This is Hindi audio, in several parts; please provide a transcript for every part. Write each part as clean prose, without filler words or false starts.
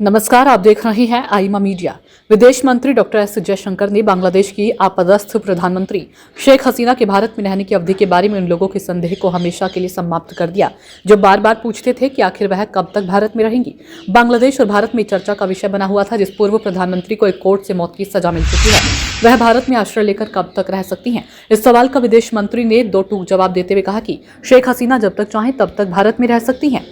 नमस्कार, आप देख रहे हैं आईमा मीडिया। विदेश मंत्री डॉक्टर एस जयशंकर ने बांग्लादेश की आपदस्थ प्रधानमंत्री शेख हसीना के भारत में रहने की अवधि के बारे में उन लोगों के संदेह को हमेशा के लिए समाप्त कर दिया जो बार बार पूछते थे कि आखिर वह कब तक भारत में रहेंगी। बांग्लादेश और भारत में चर्चा का विषय बना हुआ था जिस पूर्व प्रधानमंत्री को एक कोर्ट से मौत की सजा मिल चुकी है, वह भारत में आश्रय लेकर कब तक रह सकती हैं। इस सवाल का विदेश मंत्री ने दो टूक जवाब देते हुए कहा कि शेख हसीना जब तक चाहें तब तक भारत में रह सकती हैं।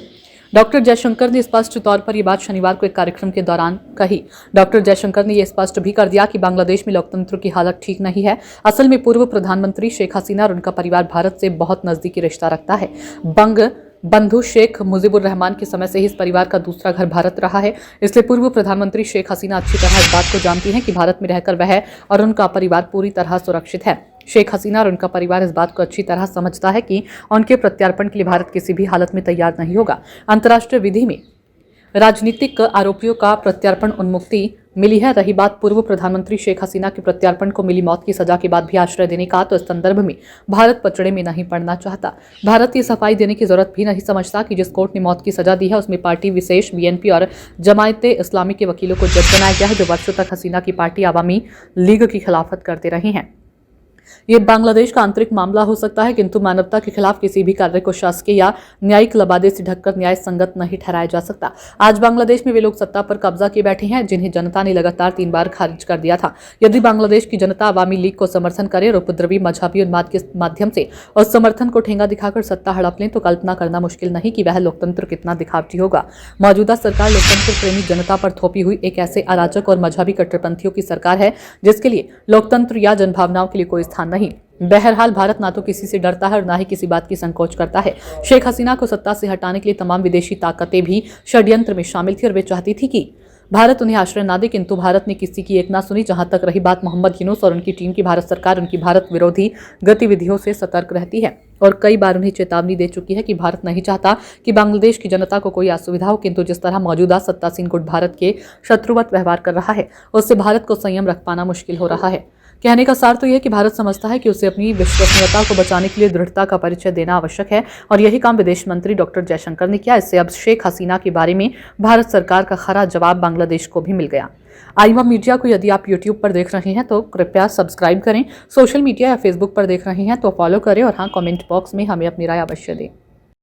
डॉक्टर जयशंकर ने स्पष्ट तौर पर यह बात शनिवार को एक कार्यक्रम के दौरान कही। डॉक्टर जयशंकर ने यह स्पष्ट भी कर दिया कि बांग्लादेश में लोकतंत्र की हालत ठीक नहीं है। असल में पूर्व प्रधानमंत्री शेख हसीना और उनका परिवार भारत से बहुत नजदीकी रिश्ता रखता है। बंग बंधु शेख मुजीबुर रहमान के समय से ही इस परिवार का दूसरा घर भारत रहा है, इसलिए पूर्व प्रधानमंत्री शेख हसीना अच्छी तरह इस बात को जानती हैं कि भारत में रहकर वह और उनका परिवार पूरी तरह सुरक्षित है। शेख हसीना और उनका परिवार इस बात को अच्छी तरह समझता है कि उनके प्रत्यार्पण के लिए भारत किसी भी हालत में तैयार नहीं होगा। अंतर्राष्ट्रीय विधि में राजनीतिक आरोपियों का प्रत्यार्पण उन्मुक्ति मिली है। रही बात पूर्व प्रधानमंत्री शेख हसीना के प्रत्यार्पण को मिली मौत की सजा के बाद भी आश्रय देने का, तो इस संदर्भ में भारत पचड़े में नहीं पड़ना चाहता। भारत ये सफाई देने की जरूरत भी नहीं समझता कि जिस कोर्ट ने मौत की सजा दी है उसमें पार्टी विशेष बीएनपी और जमायते इस्लामी के वकीलों को जज बनाया गया है जो वर्षों तक हसीना की पार्टी अवामी लीग की खिलाफत करते रहे हैं। ये बांग्लादेश का आंतरिक मामला हो सकता है, किंतु मानवता के खिलाफ किसी भी कार्य को शासकीय या न्यायिक लबादे से ढककर न्याय संगत नहीं ठहराया जा सकता। आज बांग्लादेश में वे लोग सत्ता पर कब्जा किए बैठे हैं जिन्हें जनता ने लगातार 3 बार खारिज कर दिया था। यदि बांग्लादेश की जनता अवामी लीग को समर्थन करे और उपद्रवी मजहबी उन्माद के माध्यम से उस समर्थन को ठेंगा दिखाकर सत्ता हड़प लें तो कल्पना करना मुश्किल नहीं कि वह लोकतंत्र कितना दिखावटी होगा। मौजूदा सरकार लोकतंत्र प्रेमी जनता पर थोपी हुई एक ऐसे अराजक और मजहबी कट्टरपंथियों की सरकार है जिसके लिए लोकतंत्र या जनभावनाओं के लिए कोई स्थान नहीं। बहरहाल भारत ना तो किसी से डरता है और ना ही किसी बात की संकोच करता है। शेख हसीना को सत्ता से हटाने के लिए तमाम विदेशी ताकतें भी षड्यंत्र में शामिल थी और वे चाहती थी कि भारत उन्हें आश्रय ना दे, किंतु भारत ने किसी की एक ना सुनी। जहां तक रही बात मोहम्मद यूनुस और उनकी टीम की, भारत सरकार उनकी भारत विरोधी गतिविधियों से सतर्क रहती है और कई बार उन्हें चेतावनी दे चुकी है कि भारत नहीं चाहता कि बांग्लादेश की जनता को कोई असुविधा हो, किंतु जिस तरह मौजूदा सत्तासीन गुट भारत के शत्रुवत व्यवहार कर रहा है उससे भारत को संयम रख पाना मुश्किल हो रहा है। कहने का सार तो यह कि भारत समझता है कि उसे अपनी विश्वसनीयता को बचाने के लिए दृढ़ता का परिचय देना आवश्यक है और यही काम विदेश मंत्री डॉक्टर जयशंकर ने किया। इससे अब शेख हसीना के बारे में भारत सरकार का खरा जवाब बांग्लादेश को भी मिल गया। आईमा मीडिया को यदि आप यूट्यूब पर देख रहे हैं तो कृपया सब्सक्राइब करें, सोशल मीडिया या फेसबुक पर देख रहे हैं तो फॉलो करें और हाँ, कमेंट बॉक्स में हमें अपनी राय अवश्य दें।